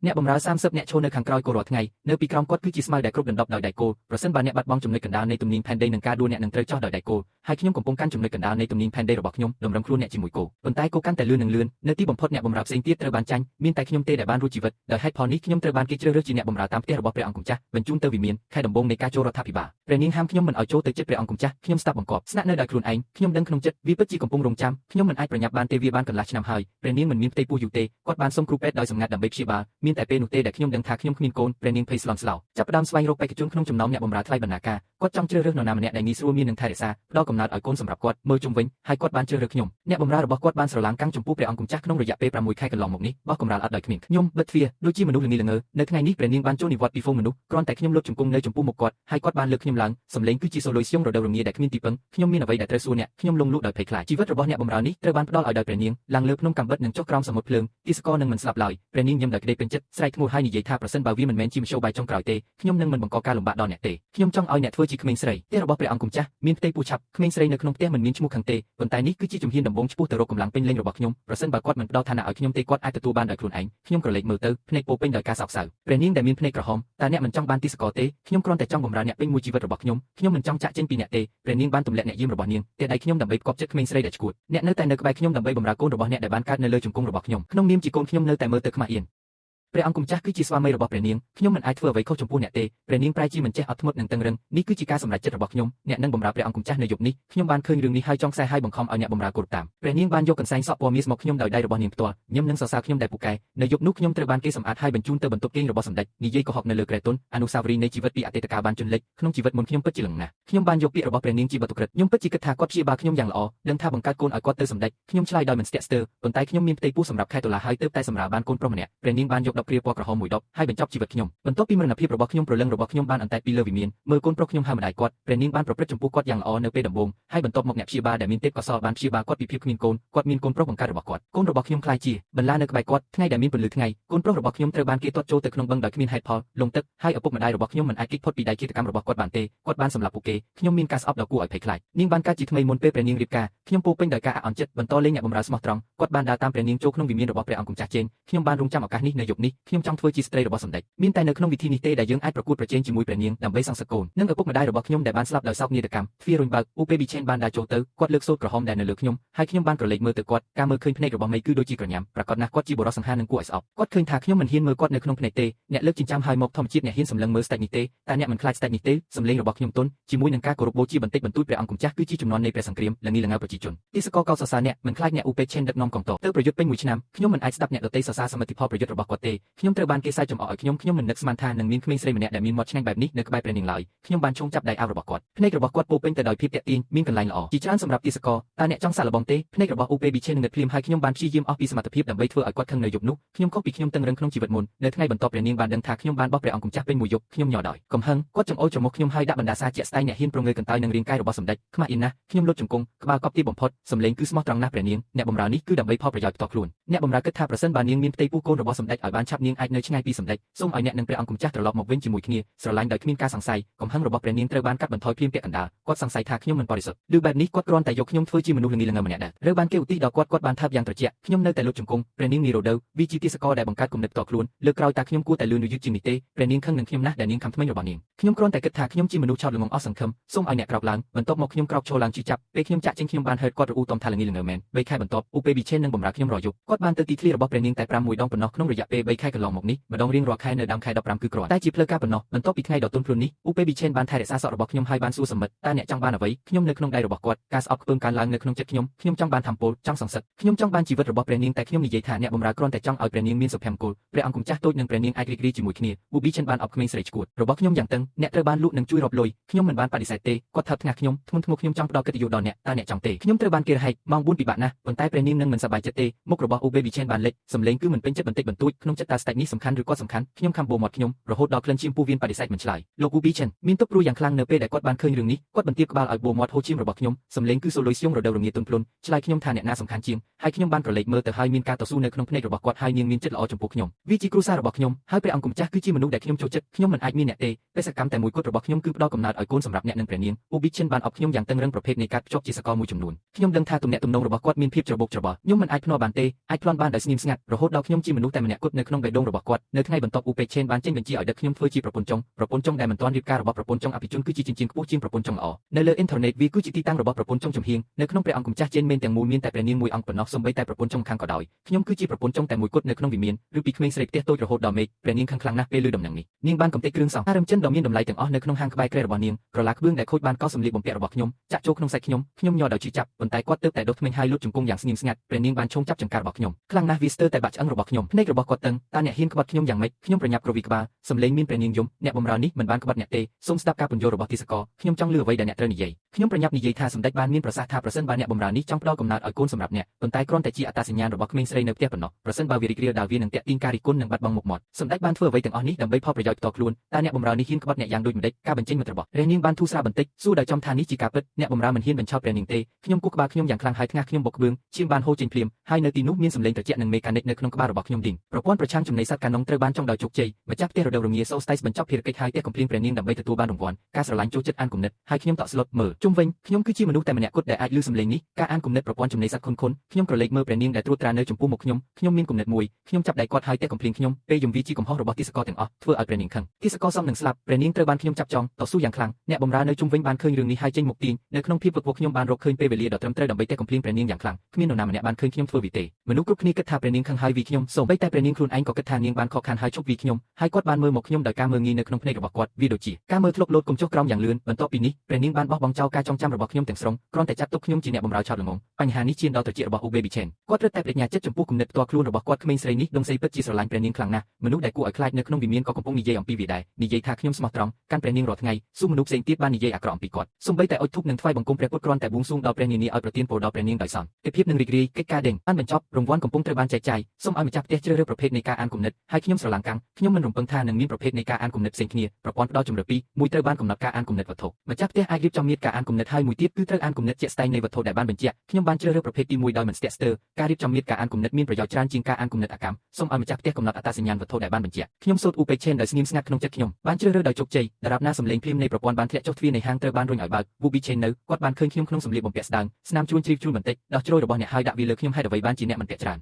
អ្នកបម្រើ30អ្នកឈរនៅខាងក្រោយគោរាល់ថ្ងៃនៅពីក្រោមគាត់គឺជាស្មៅដែលគ្រប់ដណ្ដប់ដោយដៃគោប្រសិនបើអ្នកបាត់បង់ចំណុចកណ្ដាលនៃទំនាញផែនដីនឹងការដួលអ្នកនឹងត្រូវចោះដោយដៃគោហើយខ្ញុំកំពុងកាន់ចំណុចកណ្ដាលនៃទំនាញផែនដីរបស់ខ្ញុំតម្រឹមខ្លួនអ្នកជាមួយគោប៉ុន្តែគោកាន់តែលឿននៅទីបំផុតអ្នកបម្រើផ្សេងទៀតត្រូវបានចាញ់មានតែខ្ញុំទេដែលបានរួចជីវិតដោយហេតុផលនេះខ្ញុំត្រូវបានគេជ្រើសរើសជាអ្នកបម្រើតាមផ្ទះរបស់ព្រះអង្គម្ចាស់បញ្ជូនទៅវិមានខែដំបូងនៃការចូលរដ្ឋាភិបាលព្រះនាងហាមខ្ញុំមិនឲ្យចូលទៅជិតព្រះអង្គម្ចាស់ខ្ញុំស្ដាប់បង្គាប់ស្នាក់នៅដោយខ្លួនឯងខ្ញុំដឹងក្នុងចិត្តវាពិតជាកំពុងរងចាំខ្ញុំមិនអាចប្រញាប់បានទេវាបានកន្លះឆ្នាំហើយព្រះនាងមិនមានផ្ទៃពោះយូរទេគាត់បានសុំគ្រូពេទ្យដោយសម្ងាត់ដើម្បីព្យាបាលមានតែពេលនោះទេដែលខ្ញុំដឹងថាខ្ញុំគ្មានកូនព្រះនាងភ័យស្លន់ស្លោចាប់ផ្ដើមស្វែងរកបេក្ខជនក្នុងចំណោមអ្នកបម្រើថ្លៃបណ្ណាការគាត់ចង់ជ្រើសរើសនរណាម្នាក់ដែលងាយស្រួលមាននឹងថែរក្សាផ្ដល់កំណើតឲ្យកូនសម្រាប់គាត់មើលជុំវិញហើយគាត់បានជ្រើសរើសខ្ញុំអ្នកបម្រើរបស់គាត់បានស្រឡាំងកាំងចំពោះព្រះអង្គម្ចាស់ក្នុងរយៈពេល6ខែកន្លងមកនេះបោះកម្រាលអត់ដោយគ្មានខ្ញុំបិទទ្វារដូចជាមនុស្សល្ងីល្ងើនៅថ្ងៃនេះព្រះនាងបានចូលនិវត្តន៍ពីហ្វូងមនុស្សគ្រាន់តែខ្ញុំលុតជង្គង់នៅចំពោះមុខគាត់ហើយគាត់បានលើកខ្ញុំឡើងសំឡេងគឺជាសូលុយស្យងរដូវរងាដែលគ្មានទីពឹងខ្ញុំមានអ្វីដែលត្រូវសួរអ្នកខ្ញុំលងលក់ដោយភ័យខ្លាចជីវិតរបស់អ្នកបម្រើនេះត្រូវបានផ្ដល់ឲ្យដោយព្រះនាងឡើងលើភ្នំកំបិតនិងចុះក្រោមសមុទ្រភ្លើងទីសកលនឹងមិនស្លាប់ឡើយព្រះនាងញឹមដោយក្តីពេញចិត្តស្រែកធ្ងន់ហើយនិយាយថាប្រសិនបើវាមិនមែនជាមធ្យោបាយចុងក្រោយទេខ្ញុំនឹងមិនបង្កការលំបាកដល់អ្នកទេខ្ញុំចង់ឲ្យអ្នកធ្វើជាក្មេងស្រីផ្ទះរបស់ព្រះអង្គម្ចាស់មានផ្ទៃពោះឆាប់ក្មេងស្រីនៅក្នុងផ្ទះមិនមានឈ្មោះខាងទេប៉ុន្តែនេះគឺជាជំហានដំបូងឆ្ពោះទៅរកកម្លាំងពេញលេញរបស់ខ្ញុំប្រសិនបើគាត់មិនផ្ដល់ឋានៈឲ្យខ្ញុំទេគាត់អាចទទួលបានដោយខ្លួនឯងខ្ញុំក្រឡេកមើលទៅភ្នែកពោពេញដោយការសោកសៅព្រះនាងដែលមានភ្នែកក្រហមតើអ្នកមិនចង់បានទីសកលទេខ្ញុំគ្រាន់តែចង់បម្រើអ្នកពេញមួយជីវិតរបស់ខ្ញុំមិនចង់ចាក់ចេញពីអ្នកទេព្រះនាងបានទម្លាក់អ្នកយាមរបស់នាងតែដៃខ្ញុំដើម្បីផ្គប់ចិត្តក្មេងស្រីដែលឈួតអ្នកនៅតែនៅក្បែរខ្ញុំដើម្បីបម្រើកូនរបស់អ្នកដែលបានកើតនៅលើជង្គង់របស់ខ្ញុំក្នុងនាមជាកូនខ្ញុំនៅតែមើលទៅខ្មាស់អៀនព្រះអង្គម្ចាស់គឺជាស្វាមីរបស់ព្រះនាងខ្ញុំមិនអាចធ្វើអ្វីខុសចំពោះអ្នកទេព្រះនាងប្រែជាមិនចេះអត់ធ្មត់និងតឹងរឹងនេះគឺជាការសម្រេចចិត្តរបស់ខ្ញុំអ្នកនឹងបម្រើព្រះអង្គម្ចាស់នៅយប់នេះខ្ញុំបានឃើញរឿងនេះហើយចង់ខ្សែហើយបង្ខំឲ្យអ្នកបម្រើគោរពតាមព្រះនាងបានយកកន្សែងសក់ពណ៌មាសមកខ្ញុំដោយដៃរបស់នាងផ្ទាល់ញឹមនឹងសរសើរខ្ញុំដែលពូកែនៅយប់នោះខ្ញុំត្រូវបានគេសម្អាតហើយបញ្ជូនទៅបន្ទប់គេងរបស់សម្ដេចនិយាយកុហកនៅលើក្រែតុនអនុស្សាវរីយ៍នៃជីវិតពីអតីតកាលបានជន់លិចក្នុងជីវិតមុនខ្ញុំពិតជាលំណាស់ខ្ញុំបានយកពាក្យរបស់ព្រះនាងជាបទក្រិតខ្ញុំពិតជាគិតថាគាត់ព្យាបាលខ្ញុំយ៉ាងល្អដឹងថាបង្កើតកូនឲ្យគាត់ទៅសម្ដេចខ្ញុំឆ្លើយដោយមិនស្ទាក់ស្ទើរប៉ុន្តែខ្ញុំមានផ្ទៃពោះសម្រាប់ខែតុលាហើយទើបតែសម្រាប់បានកូនប្រុសម្នាក់ព្រះនាងបានយកដបព្រាពណ៌ក្រហមមួយដបហើយបញ្ចប់ជីវិតខ្ញុំបន្ទាប់ពីមរណភាពរបស់ខ្ញុំព្រលឹងរបស់ខ្ញុំបានអន្តែតពីលើវិមានមើលកូនប្រុសខ្ញុំហើយម្ដាយគាត់ព្រះនាងបានប្រព្រឹត្តចំពោះគាត់យ៉ាងល្អនៅពេលដំបូងហើយបន្ទាប់មកអ្នកព្យាបាលដែលមានទេពកោសល្យបានព្យាបាលគាត់ពីភាពគ្មានកូនគាត់មានកូនប្រុសបង្កើតរបស់គាត់កូនរបស់ខ្ញុំខ្លាយជាបន្លានៅក្បែរគាត់ថ្ងៃដែលមានពន្លឺថ្ងៃកូនប្រុសរបស់ខ្ញុំត្រូវបានគេទាត់ចូលទៅក្នុងបឹងដោយគ្មានហេតុផលលងទឹកហើយឪពុកម្ដាយរបស់ខ្ញុំមិនអាចគេចផុតពីដៃឃាតកម្មរបស់គាត់បានទេគាត់បានសម្លាប់ពួកគេខ្ញុំមានការស្អប់ដ៏គួរឲ្យភ័យខ្លាចនាងបានកើតជាថ្មីមុនពេលព្រះនាងរៀបការខ្ញុំពោពេញដោយការអន់ចិត្តបន្តលេងអ្នកបម្រើស្មោះត្រង់គាត់បានដើរតាមព្រះនាងចូលក្នុងវិមានរបស់ព្រះអង្គម្ចាស់ជេនខ្ញុំបានរងចាំឱកាសនេះនៅយប់នេះខ្ញុំចង់ធ្វើជាស្ត្រីរបស់សម្ដេចមានតែនៅក្នុងវិធីនេះទេដែលយើងអាចប្រកួតប្រជែងជាមួយព្រះនាងដើម្បីសង្សឹកកូននិងឪពុកម្ដាយរបស់ខ្ញុំដែលបានស្លាប់ដោយសោកនាដកម្មទ្វាររុញបើកឧបេប៊ីឆេនបានដើរចូលទៅគាត់លើកសូត្រក្រហមដែលនៅលើខ្ញុំហើយខ្ញុំបានក្រឡេកមើលទៅគាត់ការមើលឃើញភ្នែករបស់មេគឺដូចជាក្រញាំប្រកាសណាស់គាត់ជាបុរសសង្ហានិងគួរឲ្យស្អប់គាត់ឃើញថាខ្ញុំមិនហ៊ានមើលគាត់នៅក្នុងភ្នែកទេអ្នកលើកចិញ្ចាំហើយមកធម្មជាតិអ្នកហ៊ានសម្លឹងមើលស្ដេចនេះទេតែអ្នកមិនខ្លាចស្ដេចនេះទេសម្លេងរបស់ខ្ញុំទន់ជាមួយនឹងការគោរពបូជាបន្តិចបន្តួចព្រះអង្គម្ចាស់គឺជាជំនន់នៃព្រះសង្គ្រាមល្ងីល្ងើប្រជាជនទីសកលកោសរសើរអ្នកមិនខ្លាចអ្នកឧបេឆេនដឹកនាំកងទ័ពទៅប្រយុទ្ធពេញមួយឆ្នាំខ្ញុំមិនអាចស្ដាប់អ្នកដទៃសរសើរសមិទ្ធផលប្រយុទ្ធរបស់គាត់ទេខ្ញុំត្រូវបានគេសើចចំអកឲ្យខ្ញុំមិននឹកស្មានថានឹងមានក្មេងស្រីម្នាក់ដែលមានមាត់ឆ្ងាញ់បែបនេះនៅក្បែរព្រះនាងឡើយខ្ញុំបានឈោងចាប់ដៃអាវរបស់គាត់ភ្នែករបស់គាត់ពោពេញទៅដោយភាពទាក់ទាញមានកន្លែងល្អជាច្រើនសម្រាប់ទីសកលតើអ្នកចង់សាក់លបងទេភ្នែករបស់ឧបេប៊ីឆេននឹងភ្លាមហើយខ្ញុំបានព្យាយាមអស់ពីសមត្ថភាពដើម្បីធ្វើឲ្យគាត់ខឹងនៅយប់នោះខ្ញុំខុសពីខ្ញុំតឹងរឹងក្នុងជីវិតមុននៅថ្ងៃបន្ទាប់ព្រះនាងបានដឹងថាខ្ញុំបានបោះព្រះអង្គម្ចាស់ពេញមួយយប់ខ្ញុំញ័រដោយកំហឹងគាត់ចង្អុលច្រមុះខ្ញុំហើយដាក់បណ្ដាសាជាក់ស្ដែងអ្នកហ៊ានប្រងើយកន្តើយនឹងរាងកាយរបស់សម្ដេចខ្មាស់អៀនណាស់ខ្ញុំលុតជង្គង់ក្បាលកប់ទីបំផុតសម្លេងគឺស្មោះត្រង់ណាស់ព្រះនាងអ្នកបម្រើនេះគឺដើម្បីផលប្រយោជន៍ផ្ទាល់ខ្លួនអ្នកបម្រើគិតថាប្រសិនបើនាងមានផ្ទៃពោះកូនរបស់សម្ដេចឲ្យបានឆាប់នាងអាចនៅឆ្ងាយពីសម្ដេចសូមឲ្យអ្នកនិងព្រះអង្គម្ចាស់ត្រឡប់មកវិញជាមួយគ្នាស្រឡាញ់ដោយគ្មានការសង្ស័យកំហឹងរបស់ព្រះនាងត្រូវបានកាត់បន្ថយភ្លាមពាក់កណ្ដាលគាត់សង្ស័យថាខ្ញុំមិនបរិសុទ្ធឬបែបនេះគាត់គ្រាន់តែយកខ្ញុំធ្វើជាមនុស្សល្ងីល្ងើម្នាក់ដែររើបានគេឧទ្ទិសដល់គាត់បានថើបយ៉ាងត្រជាក់ខ្ញុំនៅតែលុតជង្គង់ព្រះនាងនីរ៉ូដូវាជាទីសកលដែលបង្កើតគំនិតផ្ទាល់ខ្លួនលើក្រោយតាខ្ញុំគួរតែលឿនឬយឺតជាងនេះទេព្រះនាងខឹងនឹងខ្ញុំណាស់ដែលនាងខំថ្មីរបស់នាងខ្ញុំគ្រាន់តែគិតថាខ្ញុំជាមនុស្សឆោតល្ងង់អស់សង្ឃឹមសូមឲ្យអ្នកក្រោកឡើងបន្ទាប់មកខ្ញុំក្រោកឈរឡើងជឿចាប់ពេលខ្ញុំចាក់ចេញខ្ញុំបានហឺតគាត់រអ៊ូតំថាល្ងីល្ងើមែន3ខែបន្ទាប់ឧបេប៊ីឆេននឹងបម្រើខ្ញុំរាល់យប់គាត់បានទៅទីធ្លារបស់ព្រះនាងតែ6ដងប៉ុណ្ណោះក្នុងរយៈពេល3ខែកន្លងមកនេះម្ដងរៀងរាល់ខែនៅដើមខែ15គឺគ្រាន់តែជាផ្លូវការប៉ុណ្ណោះបន្ទាប់ពីថ្ងៃដ៏ទន់ភ្លន់នេះឧបេប៊ីឆេនបានថែរក្សាសក់របស់ខ្ញុំហើយបានសួរសម្មិតតើអ្នកចង់បានអ្វីខ្ញុំនៅក្នុងដៃរបស់គាត់ការស្អប់ខ្ពើមកើនឡើងនៅក្នុងចិត្តខ្ញុំចង់បានធម្មពលចង់សង្សឹកខ្ញុំចង់បានជីវិតរបស់ព្រះនាងតែខ្ញុំនិយាយថាអ្នកបម្រើគ្រាន់តែចង់ឲ្យព្រះនាងមានសុភមង្គលព្រះអង្គម្ចាស់តូចនិងព្រះនាងអាចរីករាយជាមួយគ្នាឧបេប៊ីឆេនបានអបក្មេងស្រីឈួតរបស់ខ្ញុំយ៉ាងតឹងអ្នកត្រូវបានលក់និងជួយរាប់លុយខ្ញុំមិនបានបដិសេធទេគាត់ថើបថ្ងាសខ្ញុំធ្ងន់ធ្ងរខ្ញុំចង់ផ្ដល់កិត្តិយសដល់អ្នកតើអ្នកចង់ទេខ្ញុំត្រូវបានគេរហែកម៉ោង4ពិបាកណាស់ប៉ុន្តែព្រះនាងនឹងមិនសប្បាយចិត្តទេមុខរបស់ឧបេប៊ីឆេនបានលេចសម្លេងគឺមិនពេញចិត្តបន្តិចបន្តួចក្នុងចិត្តតើស្ដេចនេះសំខាន់ឬគាត់សំខាន់ខ្ញុំខំបូរមាត់ខ្ញុំរហូតដល់ក្លិនឈាមពោះវៀនបដិសេធមិនឆ្លើយលោកឧបេឆេនមានទុកព្រួយយ៉ាងខ្លាំងនៅពេលដែលគាត់បានឃើញរឿងនេះគាត់បន្ទាបក្បាលឲ្យបូរមាត់ហូរឈាមរបស់ខ្ញុំសម្លេងគឺសូលុយស្យងរដូវរងាទន់ភ្លន់ឆ្លើយខ្ញុំថាអ្នកណាសំខាន់ជាងហើយខ្ញុំបានក្រឡេកមើលទៅហើយមានការតស៊ូនៅក្នុងភ្នែករបស់គាត់ហើយនាងមានចិត្តល្អចំពោះខ្ញុំវាជាគ្រួសាររបស់ខ្ញុំហើយព្រះអង្គម្ចាស់គឺជាមនុស្សដែលខ្ញុំចូលចិត្តខ្ញុំមិនអាចមានអ្នកទេបេសកកម្មតែមួយគត់របស់ខ្ញុំគឺផ្ដល់កំណើតឲ្យកូនសម្រាប់អ្នកនិងព្រះនាងឧបេឆេនបានអបខ្ញុំយ៉ាងតឹងរឹងប្រភេទនៃការភ្ជាប់ជាសកលមួយចំនួនខ្ញុំដឹងថាទំនាក់ទំនងរបស់គាត់មានភាពច្របូកច្របល់ខ្ញុំមិនអាចភ្នាល់បានទេឯ អាចប្លន់បានដោយស្ងៀមស្ងាត់រហូតដល់ខ្ញុំជាមនុស្សតែម្នាក់គត់នៅក្នុងបេះដូងរបស់គាត់នៅថ្ងៃបន្ទាប់ឧបេឆេនបានចេញបញ្ជាឲ្យដឹកខ្ញុំធ្វើជាប្រពន្ធចុងដែលមិនទាន់រៀបការរបស់ប្រពន្ធចុងអភិជនគឺជាចិញ្ចៀនខ្ពស់ជាងប្រពន្ធចុងល្អនៅលើអ៊ីនធឺណិតវាគឺជាទីតាំងរបស់ប្រពន្ធចុងចំហៀងនៅក្នុងព្រះអង្គម្ចាស់ចេនមានទាំងមូលមានតែព្រះនាងមួយអង្គប៉ុណ្ណោះសូម្បីតែប្រពន្ធចុងខាងក៏ដោយខ្ញុំគឺជាប្រពន្ធចុងតែមួយគត់នៅក្នុងវិមានឬពីក្មេងស្រីផ្ទះតូចរហូតដល់មេឃព្រះនាងខឹងខ្លាំងណាស់ពេលឮដំណឹងនេះនាងបានកំទេចគ្រឿងសង្ហារឹមចិនដ៏មានតម្លៃទាំងអស់នៅក្នុងហាងក្បែរគ្រែរបស់នាងក្រឡាក្បឿងដែលខូចបានកោសសម្លៀកបំពាក់របស់ខ្ញុំចាក់ចូលក្នុងសាច់ខ្ញុំញ័រដោយជឿចាប់ប៉ុន្តែគាត់ទើបតែដុសធ្មេញហើយលូតជង្គង់យ៉ាងស្ងៀមស្ងាត់ព្រះនាងបានឈោងចាប់ចង្ការបស់ខ្ញុំខ្លាំងណាស់វាស្ទើរតែបាក់ឆ្អឹងរបស់ខ្ញុំភ្នែករបស់គាត់តឹងតើអ្នកហ៊ានក្បត់ខ្ញុំយ៉ាងម៉េចខ្ញុំប្រញាប់ក្រវីក្បាលសម្លេងមានព្រះនាងយំអ្នកបម្រើនេះមិនបានក្បត់អ្នកទេសូមស្ដាប់ការពន្យល់របស់ទាសករខ្ញុំចង់ឮអ្វីដែលអ្នកត្រូវនិយាយខ្ញុំប្រញាប់និយាយថាសម្ដេចបានមានប្រសាសន៍ថាប្រសិនបើអ្នកបម្រើនេះចង់ផ្ដល់កំណើតឲ្យកូនសម្រាប់អ្នកប៉ុន្តែគ្រាន់តែជាអត្តសញ្ញាណរបស់ក្មេងស្រីនៅផ្ទះប៉ុណ្ណោះប្រសិនបើវារីករាលដាលវានឹងតាក់ទាញការរិះគន់និងបាត់បង់មុខមាត់សម្ដេចបានធ្វើអ្វីទាំងអស់នេះដើម្បីផលប្រយោជន៍ផ្ទាល់ខ្លួនតើអ្នកបម្រើនេះហ៊ានក្បត់អ្នកយ៉ាងដូចម្ដេចការបញ្ចេញមតិរបស់ព្រះនាងបានធូរស្រាលបន្តិចសួរដោយចំថានេះជាការពិតអ្នកបម្រើមិនហ៊ានបញ្ឆោតព្រះនាងទេខ្ញុំគូក្បាលខ្ញុំយ៉ាងខ្លាំងហើយថ្ងាសខ្ញុំបុកក្បឿងឈាមបានហូរចេញភ្លាមហើយនៅទីនោះមានសម្លេងត្រជាក់និងមេកានិកនៅក្នុងក្បាលរបស់ខ្ញុំឌីងប្រព័ន្ធប្រឆាំងចំណីសត្វកាណុងត្រូវបានចុងដោយជោគជ័យម្ចាស់ផ្ទះរដូវរងាសូស្តៃបញ្ចប់ភារកិច្ចហើយផ្ទះកំភ្លៀងព្រះនាងដើម្បីទទួលបានរង្វាន់ការស្រឡាញ់ចូលចិត្តអានគំនិតហើយខ្ញុំតក់ស្លុតមើលជុំវិញខ្ញុំគឺជាមនុស្សតែម្នាក់គត់ដែលអាចឮសម្លេងនេះការអានគំនិតប្រព័ន្ធចំណីសត្វខុនខ្ញុំក្រឡេកមើលព្រះនាងដែលត្រួតត្រានៅចំពោះមុខខ្ញុំមានគំនិតមួយខ្ញុំចាប់ដៃគាត់ហើយផ្ទះកំភ្លៀងខ្ញុំពេលយំវាជាកំហុសរបស់ទាសករទាំងអស់ធ្វើឲ្យព្រះនាងខឹងទាសករសមនឹងស្លាប់ព្រះនាងត្រូវបានខ្ញុំចាប់ចងតស៊ូយ៉ាងខ្លាំងអ្នកបម្រើនៅជុំវិញបានឃើញរឿងនេះហើយចេញមុខទាញនៅក្នុងភាពវឹកវរខ្ញុំបានរកឃើញពេលវេលាដ៏ត្រឹមត្រូវដើម្បីផ្ទះកំភ្លៀងព្រះនាងយ៉ាងខ្លាំងគ្មាននរណាម្នាក់បានឃើញខ្ញុំធ្វើវាទេមនុស្សគ្រប់គ្នាគិតថាព្រះនាងខឹងហើយវាខ្ញុំសូម្បីតែព្រះនាងខ្លួនឯងក៏គិតថានាងបានខកខានហើយជប់វាខ្ញុំហើយគាត់បានមើលមកខ្ញុំដោយការមើលងាយនៅក្នុងភ្នែករបស់គាត់វាដូចជាការមើលធ្លុកលោតកុំចុះក្រោមយ៉ាងលឿនបន្ទាប់ពីនេះព្រះនាងបានបោះបង់ចោលការចងចាំរបស់ខ្ញុំទាំងស្រុងគ្រាន់តែចាត់ទុកខ្ញុំជាអ្នកបម្រើឆោតល្ងងបញ្ហានេះឈានដល់ត្រចៀករបស់ Baby Chen គាត់រឹតតែបញ្ញាចិត្តចំពោះគំនិតផ្ទាល់ខ្លួនរបស់គាត់ក្មេងស្រីនេះដងសីពិតជាស្រឡាញ់ព្រះនាងខ្លាំងណាស់មនុស្សដែលគួរឲ្យខ្លាចនៅក្នុងវិមានក៏កំពុងនិយាយអំពីវាដែរនិយាយថាខ្ញុំស្មោះត្រង់កាន់ព្រះនាងរាល់ថ្ងៃស៊ូមនុស្សផ្សេងទៀតបាននិយាយអាក្រក់អំពីគាត់សូម្បីតែអុជធូបនិងថ្វាយបង្គំព្រះពុទ្ធគ្រាន់តែបួងសួងដល់ព្រះនាងឲ្យប្រទានពរដល់ព្រះនាងដោយសន្តិភាពនិងរីករាយកិច្ចការដេញបានបញ្ចប់រង្វាន់កំពុងត្រូវបានចែកចាយសូមឲ្យម្ចាស់ផ្ទះជ្រើសរើសប្រភេទនៃការអានគំនិតហើយខ្ញុំស្រឡាំងកាំងខ្ញុំមិនរំពឹងថានឹងមានប្រភេទនៃការអានគំនិតផ្សេងគ្នាប្រព័ន្ធផ្ដល់ជម្រើសពីរមួយត្រូវបានកំណត់ការអានគំនិតវត្ថុម្ចាស់ផ្ទះអាចរៀបចំមាត្រការអានគំនិតហើយមួយទៀតគឺត្រូវអានគំនិតជាក់ស្ដែងនៃវត្ថុដែលបានបញ្ជាក់ខ្ញុំបានជ្រើសរើសប្រភេទទី1ដោយមិនស្ទាក់ស្ទើរការរៀបចំមាត្រការអានគំនិតមានប្រយោជន៍ច្រើនជាងការអានគំនិតអកម្មសូមឲ្យម្ចាស់ផ្ទះកំណត់អត្តសញ្ញាណវត្ថុដែលបានបញ្ជាក់ខ្ញុំសូត្រឧបេឆេនដោយស្ងៀមស្ងាត់ក្នុងចិត្តខ្ញុំបានជ្រើសរើសដោយជោគជ័យដរាបណាសម្លេងភ្លាមនៃប្រព័ន្ធបានធ្លាក់ចុះទ្វារនៃហាងត្រូវបានរុញឲ្យបើក Wubi Chen នៅគាត់បានឃើញខ្ញុំក្នុងសម្លៀកបំពាក់ស្ដើងស្នាមជួនជ្រីវជូនបន្តិចដោះជ្រោយរបស់អ្នកហើយដាក់វាលើខ្ញុំហេតុអ្វីបានជាអ្នកមិនពាក់ច្រើន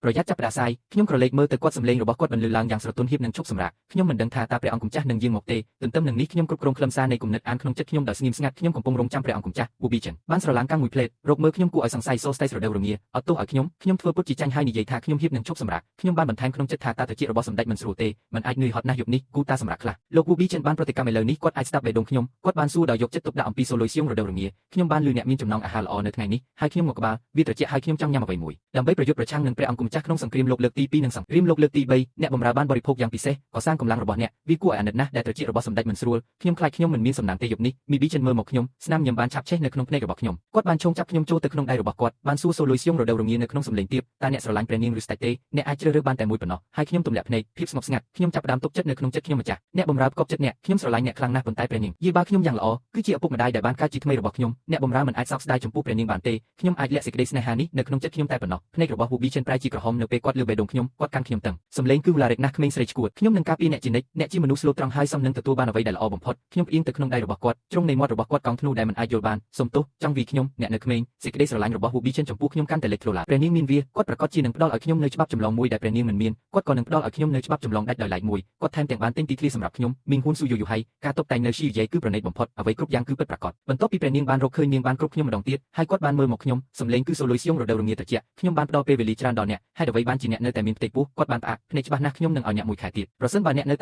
ប្រយ័ត្នចាប់ផ្ដាសាយខ្ញុំក្រឡេកមើលទៅគាត់សម្លេងរបស់គាត់បន្លឺឡើងយ៉ាងស្រទន់ហៀបនិងឈប់សម្រាកខ្ញុំមិនដឹងថាតើព្រះអង្គម្ចាស់នឹងយាងមកទេទន្ទឹមនឹងនេះខ្ញុំគ្រប់គ្រងខ្លឹមសារនៃគំនិតអានក្នុងចិត្តខ្ញុំដោយស្ងៀមស្ងាត់ខ្ញុំកំពុងរងចាំព្រះអង្គម្ចាស់ Wubi Chen បានស្រឡាំងកាំងមួយផ្លេតរកមើលខ្ញុំគួរឲ្យសង្ស័យសូស្តៃស្រដៅរងាអត់ទោសឲ្យខ្ញុំធ្វើពុតជាចាញ់ហើយនិយាយថាខ្ញុំហៀបនឹងឈប់សម្រាកខ្ញុំបានបន្ថែមក្នុងចិត្តថាតើត្រចៀករបស់សម្ដេចមិនស្រួលទេមិនអាចនឿយហត់ណាស់យប់នេះគូតាសម្រាប់ខ្លះលោក Wubi Chen បានប្រតិកម្មឥឡូវនេះគាត់អាចស្ដាប់បេះដូងខ្ញុំគាត់បានសួរដោយយកចិត្តទុកដាក់អំពីសូលុយសៀងរដូវរងាខ្ញុំបានឮអ្នកមានចំណងអាហារល្អនៅថ្ងៃនេះហើយខ្ញុំមកក្បាលវាត្រជាក់ហើយខ្ញុំចង់ញ៉ាំអ្វីមួយដើម្បីប្រយុទ្ធប្រឆាំងនឹងព្រះអង្គម្ចាស់ក្នុងសង្គ្រាមលោកលើកទី2និងសង្គ្រាមលោកលើកទី3អ្នកបម្រើបានបរិភោគយ៉ាងពិសេសកសាងកម្លាំងរបស់អ្នកវាគួរឲ្យអាណិតណាស់ដែលត្រចៀករបស់សម្ដេចមិនស្រួលខ្ញុំខ្លាចខ្ញុំមិនមានសំណាងទេយប់នេះមីប៊ីចិនមើលមកខ្ញុំស្នាមញញឹមបានឆាប់ឆេះនៅក្នុងភ្នែករបស់ខ្ញុំគាត់បានឈោងចាប់ខ្ញុំចូលទៅក្នុងដៃរបស់គាត់បានសួរសូលុយសៀងរដូវរងានៅក្នុងសម្លេងទាបតើអ្នកស្រឡាញ់ព្រះនាងឬស្ដេចទេអ្នកអាចជ្រើសរើសបានតែមួយប៉ុណ្ណោះហើយខ្ញុំទម្លាក់ភ្នែកភាពស្ងប់ស្ងាត់ខ្ញុំចាប់ផ្ដើមទុកចិត្តនៅក្នុងចិត្តខ្ញុំម្ចាស់អ្នកបម្រើផ្គប់ចិត្តអ្នកខ្ញុំស្រឡាញ់អ្នកខ្លាំងណាស់ប៉ុន្តែព្រះនាងយាយបាខ្ញុំយ៉ាងល្អគឺជាឪពុកម្ដាយដែលបានកើតជាថ្មីរបស់ខ្ញុំអ្នកបម្រើមិនអាចសោកស្ដាយចំពោះព្រះនាងបានទេខ្ញុំអាចលាក់សេចក្ដីស្នេហានេះនៅក្នុងចិត្តខ្ញុំតែប៉ុណ្ណោះភ្នែករបស់ Wubi Chen ប្រែជាក្រហមនៅពេលគាត់លើបេះដូងខ្ញុំគាត់កាន់ខ្ញុំតឹងសម្លេងគឺវឡារិកណាស់ក្មេងស្រីឈួតខ្ញុំនឹងការពារអ្នកជានិច្ចអ្នកជាមនុស្សស្លូតត្រង់ហើយសមនឹងទទួលបានអ្វីដែលល្អបំផុតខ្ញុំផ្អៀងទៅក្នុងដៃរបស់គាត់ជ្រុងនៃមាត់របស់គាត់កង់ធ្នូដែលមិនអាចយល់បានសុំទោសចង់វាខ្ញុំអ្នកនៅក្មេងសេចក្ដីស្រឡាញ់របស់ Wubi Chen ចំពោះខ្ញុំកាន់តែលេចធ្លោឡើងព្រះនាងមានវាគាត់ប្រកាសជានឹងផ្ដល់ឲ្យខ្ញុំនៅច្បាប់ចម្លងមួយដែលព្រះនាងមិនមានគាត់ក៏នឹងផ្ដល់ឲ្យខ្ញុំនៅច្បាប់ចម្លងដាច់ដោយឡែកមួយគាត់ថែមទាំងបានទិញទីធ្លាសម្រាប់ខ្ញុំមីងហ៊ុនស៊ូយូយូហៃការតុបតែងនៅស៊ីយាយគឺប្រណីតបំផុតអ្វីគ្រប់យ៉ាងគឺពិតប្រាកដបន្ទាប់ពីព្រះនាងបានរកឃើញនាងបានគ្រប់ខ្ញុំម្ដងទៀតហើយគាត់បានមើលមកខ្ញុំសម្លេងគឺសូលុយសៀងរដូវរងាត្រជាក់ខ្ញុំបានផ្ដល់ពេលវេលាច្រើនដល់អ្នកហេតុអ្វីបានជាអ្នកនៅតែមានផ្ទៃពោះគាត់បានផ្អាកភ្នែកច្បាស់ណាស់ខ្ញុំនឹងឲ្យអ្នកមួយខែទៀតប្រសិនបើអ្នកនៅ